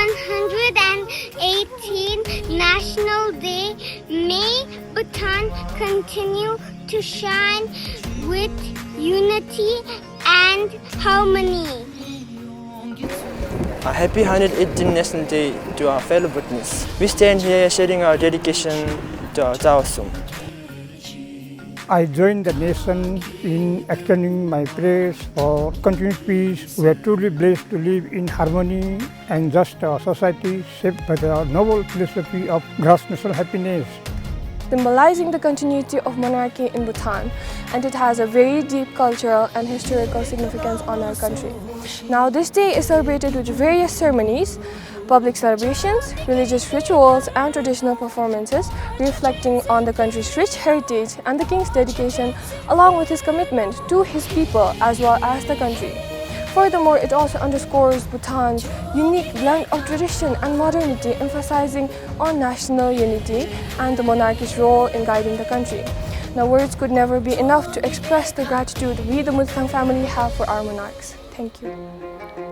118th National Day, may Bhutan continue to shine with unity and harmony. A happy 118th National Day to our fellow Bhutanese. We stand here sharing our dedication to our Taosum. I join the nation in extending my prayers for continued peace. We are truly blessed to live in harmony and just a society shaped by the noble philosophy of gross national happiness. Symbolizing the continuity of monarchy in Bhutan, and it has a very deep cultural and historical significance on our country. Now this day is celebrated with various ceremonies, public celebrations, religious rituals and traditional performances reflecting on the country's rich heritage and the king's dedication along with his commitment to his people as well as the country. Furthermore, it also underscores Bhutan's unique blend of tradition and modernity, emphasizing on national unity and the monarchy's role in guiding the country. Now, words could never be enough to express the gratitude we, the Mutang family, have for our monarchs. Thank you.